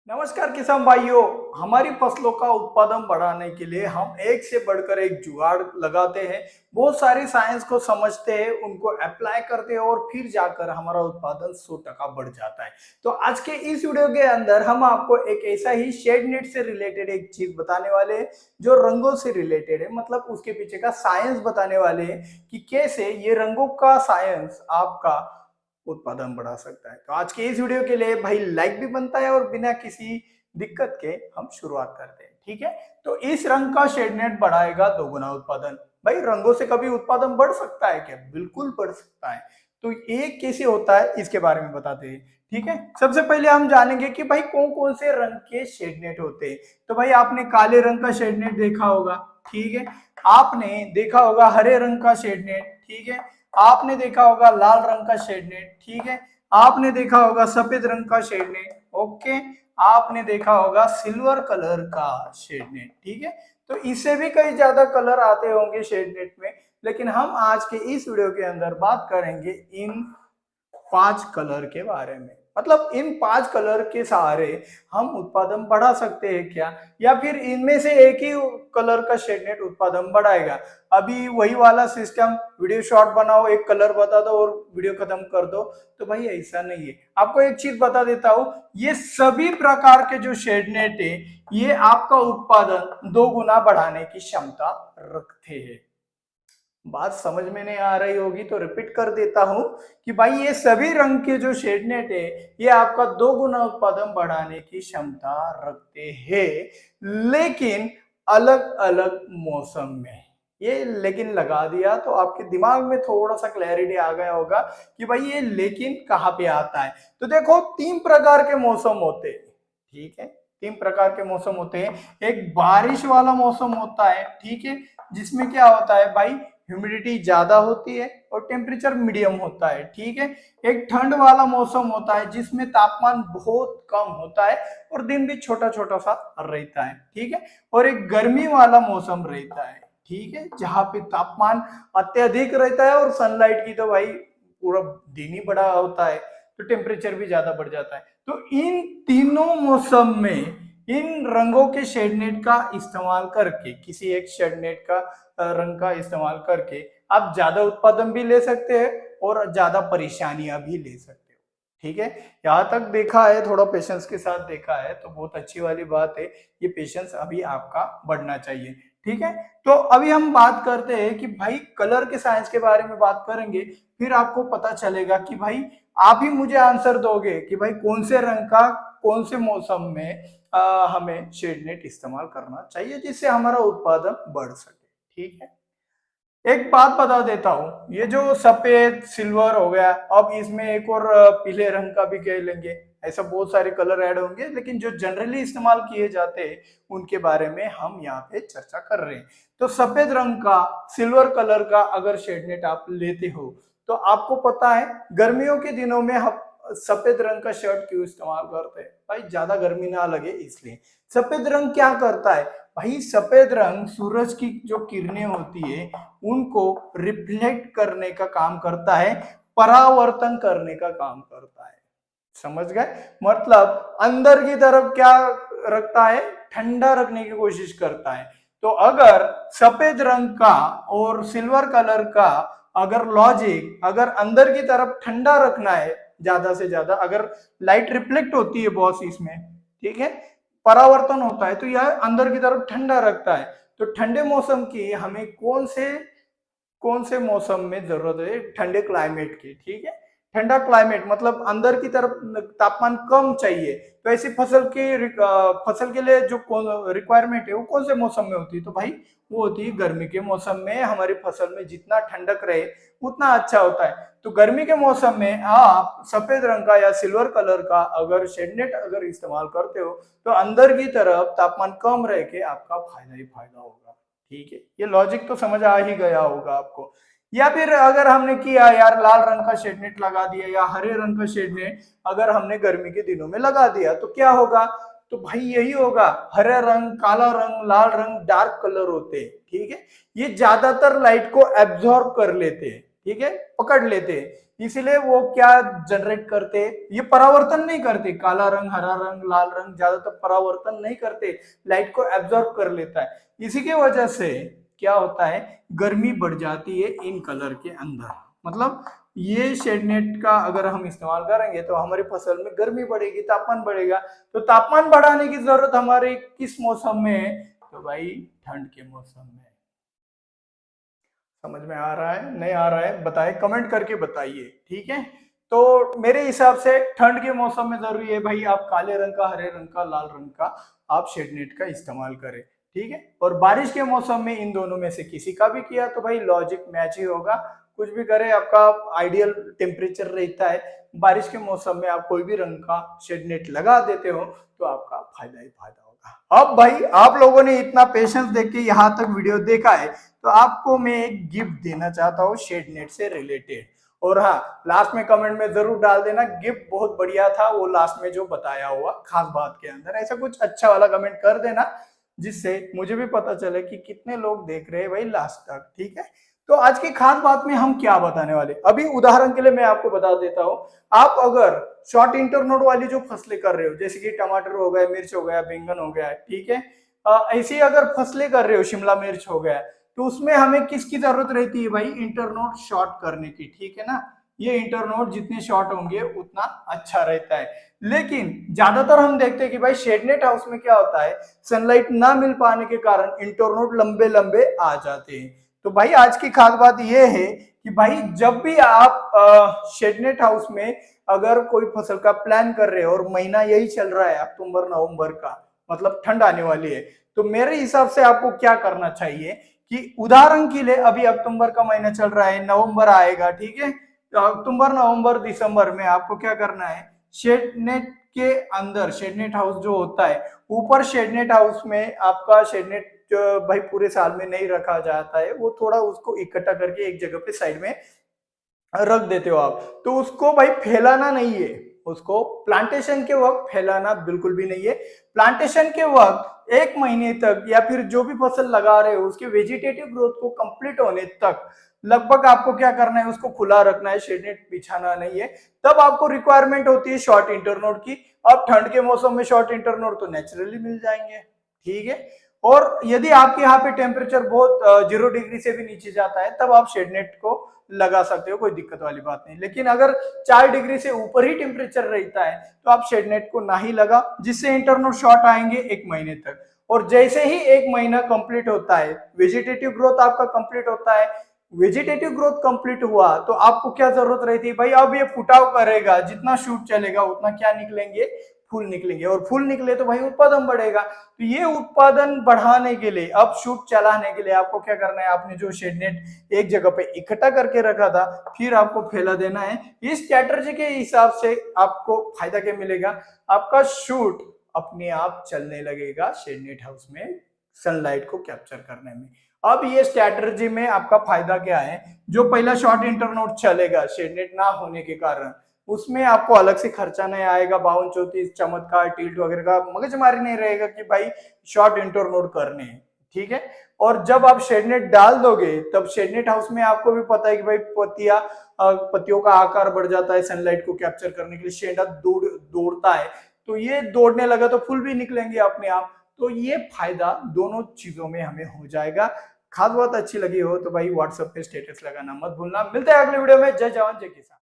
नमस्कार किसान भाइयों। हमारी फसलों का उत्पादन बढ़ाने के लिए हम एक से बढ़कर एक जुगाड़ लगाते हैं। बहुत सारी साइंस को समझते हैं, उनको अप्लाई करते हैं और फिर जाकर हमारा उत्पादन 100% बढ़ जाता है। तो आज के इस वीडियो के अंदर हम आपको एक ऐसा ही शेड नेट से रिलेटेड एक चीज बताने वाले हैं जो रंगों से रिलेटेड है, मतलब उसके पीछे का साइंस बताने वाले हैं कि कैसे ये रंगों का साइंस आपका उत्पादन बढ़ा सकता है। तो आज के इस वीडियो के लिए भाई लाइक भी बनता है और बिना किसी दिक्कत के हम शुरुआत करते हैं। ठीक है, तो इस रंग का शेड नेट बढ़ाएगा दोगुना उत्पादन। भाई रंगों से कभी उत्पादन बढ़ सकता है क्या? बिल्कुल बढ़ सकता है। तो ये कैसे होता है इसके बारे में बताते हैं। ठीक है, सबसे पहले हम जानेंगे कि भाई कौन कौन से रंग के शेड नेट होते हैं। तो भाई आपने काले रंग का शेड नेट देखा होगा, ठीक है। आपने देखा होगा हरे रंग का शेड नेट, ठीक है। आपने देखा होगा लाल रंग का शेड नेट, ठीक है। आपने देखा होगा सफेद रंग का शेड नेट, ओके। आपने देखा होगा सिल्वर कलर का शेड नेट, ठीक है। तो इससे भी कई ज्यादा कलर आते होंगे शेड नेट में, लेकिन हम आज के इस वीडियो के अंदर बात करेंगे इन 5 कलर के बारे में। मतलब इन 5 कलर के सहारे हम उत्पादन बढ़ा सकते हैं क्या, या फिर इनमें से एक ही कलर का शेड नेट उत्पादन बढ़ाएगा। अभी वही वाला सिस्टम, वीडियो शॉर्ट बनाओ, एक कलर बता दो और वीडियो खत्म कर दो, तो भाई ऐसा नहीं है। आपको एक चीज बता देता हूं, ये सभी प्रकार के जो शेड नेट है ये आपका उत्पादन 2 गुना बढ़ाने की क्षमता रखते हैं। बात समझ में नहीं आ रही होगी तो रिपीट कर देता हूं कि भाई ये सभी रंग के जो शेड नेट है ये आपका 2 गुना उत्पादन बढ़ाने की क्षमता रखते हैं, लेकिन अलग अलग मौसम में। ये लेकिन लगा दिया तो आपके दिमाग में थोड़ा सा क्लैरिटी आ गया होगा कि भाई ये लेकिन कहाँ पे आता है। तो देखो 3 प्रकार के मौसम होते हैं, ठीक है। 3 प्रकार के मौसम होते हैं। एक बारिश वाला मौसम होता है, ठीक है, जिसमें क्या होता है भाई, ह्यूमिडिटी ज्यादा होती है और टेम्परेचर मीडियम होता है, ठीक है। एक ठंड वाला मौसम होता है जिसमें तापमान बहुत कम होता है और दिन भी छोटा छोटा सा रहता है, ठीक है। और एक गर्मी वाला मौसम रहता है, ठीक है, जहां पे तापमान अत्यधिक रहता है और सनलाइट की तो भाई पूरा दिन ही बड़ा होता है, तो टेम्परेचर भी ज्यादा बढ़ जाता है। तो इन तीनों मौसम में इन रंगों के शेडनेट का इस्तेमाल करके, किसी एक शेडनेट का रंग का इस्तेमाल करके आप ज्यादा उत्पादन भी ले सकते हैं और ज्यादा परेशानियां भी ले सकते हो, ठीक है। यहाँ तक देखा है, थोड़ा पेशेंस के साथ देखा है तो बहुत अच्छी वाली बात है। ये पेशेंस अभी आपका बढ़ना चाहिए, ठीक है। तो अभी हम बात करते हैं कि भाई कलर के साइंस के बारे में बात करेंगे, फिर आपको पता चलेगा कि भाई आप ही मुझे आंसर दोगे कि भाई कौन से रंग का कौन से मौसम में हमें शेड नेट इस्तेमाल करना चाहिए जिससे हमारा उत्पादन बढ़ सके, ठीक है। एक बात बता देता हूं, ये जो सफेद सिल्वर हो गया, अब इसमें एक और पीले रंग का भी कह लेंगे। ऐसा बहुत सारे कलर ऐड होंगे, लेकिन जो जनरली इस्तेमाल किए जाते हैं उनके बारे में हम यहाँ पे चर्चा कर रहे हैं। तो सफेद रंग का, सिल्वर कलर का अगर शेडनेट आप लेते हो तो आपको पता है गर्मियों के दिनों में हम सफेद रंग का शर्ट क्यों इस्तेमाल करते हैं? भाई ज्यादा गर्मी ना लगे इसलिए। सफेद रंग क्या करता है भाई, सफेद रंग सूरज की जो किरणें होती है उनको रिफ्लेक्ट करने का काम करता है, परावर्तन करने का काम करता है। समझ गए? मतलब अंदर की तरफ क्या रखता है, ठंडा रखने की कोशिश करता है। तो अगर सफेद रंग का और सिल्वर कलर का अगर लॉजिक, अगर अंदर की तरफ ठंडा रखना है ज्यादा से ज्यादा, अगर लाइट रिफ्लेक्ट होती है बॉस इसमें, ठीक है, परावर्तन होता है, तो यह अंदर की तरफ ठंडा रखता है। तो ठंडे मौसम की हमें कौन से मौसम में जरूरत है? ठंडे क्लाइमेट की, ठीक है। ठंडा क्लाइमेट मतलब अंदर की तरफ तापमान कम चाहिए, तो ऐसी फसल के लिए जो रिक्वायरमेंट है वो कौन से मौसम में होती है? तो भाई वो होती है गर्मी के मौसम में। हमारी फसल में जितना ठंडक रहे उतना अच्छा होता है। तो गर्मी के मौसम में आप सफेद रंग का या सिल्वर कलर का अगर शेडनेट अगर इस्तेमाल करते हो तो अंदर की तरफ तापमान कम रह के आपका फायदा ही फायदा होगा, ठीक है। ये लॉजिक तो समझ आ ही गया होगा आपको। या फिर अगर हमने किया यार लाल रंग का शेडनेट लगा दिया या हरे रंग का शेडनेट अगर हमने गर्मी के दिनों में लगा दिया तो क्या होगा? तो भाई यही होगा, हरा रंग, काला रंग, लाल रंग डार्क कलर होते हैं, ठीक है। ये ज्यादातर लाइट को एब्जॉर्ब कर लेते हैं, ठीक है, पकड़ लेते हैं। इसीलिए वो क्या जनरेट करते, ये परावर्तन नहीं करते, काला रंग, हरा रंग, लाल रंग ज्यादातर परावर्तन नहीं करते, लाइट को एब्जॉर्ब कर लेता है। इसी की वजह से क्या होता है, गर्मी बढ़ जाती है इन कलर के अंदर। मतलब ये शेडनेट का अगर हम इस्तेमाल करेंगे तो हमारी फसल में गर्मी बढ़ेगी, तापमान बढ़ेगा। तो तापमान बढ़ाने की जरूरत हमारे किस मौसम में है, तो भाई ठंड के मौसम में। समझ में आ रहा है, नहीं आ रहा है बताए, कमेंट करके बताइए, ठीक है। तो मेरे हिसाब से ठंड के मौसम में जरूरी है भाई आप काले रंग का, हरे रंग का, लाल रंग का आप शेडनेट का इस्तेमाल करें, ठीक है। और बारिश के मौसम में इन दोनों में से किसी का भी किया तो भाई लॉजिक मैच ही होगा। कुछ भी करे, आपका आइडियल टेम्परेचर रहता है, बारिश के मौसम में आप कोई भी रंग का शेडनेट लगा देते हो तो आपका फायदा ही फायदा होगा। अब भाई आप लोगों ने इतना पेशेंस देख के यहाँ तक वीडियो देखा है, तो आपको मैं एक गिफ्ट देना चाहता हूँ शेडनेट से रिलेटेड। और हाँ, लास्ट में कमेंट में जरूर डाल देना गिफ्ट बहुत बढ़िया था, वो लास्ट में जो बताया हुआ खास बात के अंदर ऐसा कुछ अच्छा वाला कमेंट कर देना, जिससे मुझे भी पता चले कि कितने लोग देख रहे हैं भाई लास्ट तक, ठीक है। तो आज की खास बात में हम क्या बताने वाले, अभी उदाहरण के लिए मैं आपको बता देता हूँ। आप अगर शॉर्ट इंटरनोड वाली जो फसलें कर रहे हो, जैसे कि टमाटर हो गया, मिर्च हो गया, बैंगन हो गया, ठीक है, ऐसी अगर फसलें कर रहे हो, शिमला मिर्च हो गया, तो उसमें हमें किसकी जरूरत रहती है भाई, इंटरनोड शॉर्ट करने की, ठीक है ना। ये इंटरनोड जितने शॉर्ट होंगे उतना अच्छा रहता है। लेकिन ज्यादातर हम देखते हैं कि भाई शेडनेट हाउस में क्या होता है, सनलाइट ना मिल पाने के कारण इंटरनोड लंबे लंबे आ जाते हैं। तो भाई आज की खास बात यह है कि भाई जब भी आप शेडनेट हाउस में अगर कोई फसल का प्लान कर रहे हो और महीना यही चल रहा है अक्टूबर नवंबर का, मतलब ठंड आने वाली है, तो मेरे हिसाब से आपको क्या करना चाहिए कि उदाहरण के लिए अभी अक्टूबर का महीना चल रहा है, नवंबर आएगा, ठीक है। तो अक्टूबर नवंबर दिसंबर में आपको क्या करना है, शेडनेट के अंदर, शेडनेट हाउस जो होता है ऊपर, शेडनेट हाउस में आपका शेडनेट भाई पूरे साल में नहीं रखा जाता है, वो थोड़ा उसको इकट्ठा करके एक जगह पे साइड में रख देते हो आप। तो उसको भाई फैलाना नहीं है, उसको प्लांटेशन के वक्त फैलाना बिल्कुल भी नहीं है। प्लांटेशन के वक्त एक महीने तक या फिर जो भी फसल लगा रहे हो उसके वेजिटेटिव ग्रोथ को कंप्लीट होने तक लगभग आपको क्या करना है, उसको खुला रखना है, शेडनेट बिछाना नहीं है। तब आपको रिक्वायरमेंट होती है शॉर्ट इंटरनोड की। अब ठंड के मौसम में शॉर्ट इंटरनोड तो नेचुरली मिल जाएंगे, ठीक है। और यदि आपके यहाँ पे टेम्परेचर बहुत 0 डिग्री से भी नीचे जाता है तब आप शेडनेट को लगा सकते हो, कोई दिक्कत वाली बात नहीं। लेकिन अगर 4 डिग्री से ऊपर ही टेम्परेचर रहता है तो आप शेडनेट को ना ही लगा, जिससे इंटरनोड शॉर्ट आएंगे एक महीने तक। और जैसे ही एक महीना कंप्लीट होता है, वेजिटेटिव ग्रोथ आपका कंप्लीट होता है, वेजिटेटिव ग्रोथ कंप्लीट हुआ तो आपको क्या जरूरत रहती है भाई, अब ये फुटाव करेगा, जितना शूट चलेगा उतना क्या निकलेंगे, फूल निकलेंगे। और फूल निकले तो भाई उत्पादन बढ़ेगा। तो ये उत्पादन बढ़ाने के लिए, अब शूट चलाने के लिए आपको क्या करना है, आपने जो शेडनेट एक जगह पे इकट्ठा करके रखा था फिर आपको फैला देना है। इस स्ट्रैटेजी के हिसाब से आपको फायदा क्या मिलेगा, आपका शूट अपने आप चलने लगेगा शेडनेट हाउस में सनलाइट को कैप्चर करने में। अब ये स्ट्रैटेजी में आपका फायदा क्या है, जो पहला शॉर्ट इंटरनोड चलेगा शेडनेट ना होने के कारण, उसमें आपको अलग से खर्चा नहीं आएगा, 52 34 चमत्कार टिल्ट वगैरह का मगजमारी नहीं रहेगा कि भाई शॉर्ट इंटरनोड करने हैं, ठीक है। और जब आप शेडनेट डाल दोगे तब शेडनेट हाउस में आपको भी पता है कि भाई पत्तियों का आकार बढ़ जाता है, सनलाइट को कैप्चर करने के लिए शेडा दौड़ता है, तो ये दौड़ने लगा तो फूल भी निकलेंगे अपने आप। तो ये फायदा दोनों चीजों में हमें हो जाएगा। खास बात अच्छी लगी हो तो भाई व्हाट्सएप पे स्टेटस लगाना मत भूलना। मिलते हैं अगले वीडियो में। जय जवान जय किसान।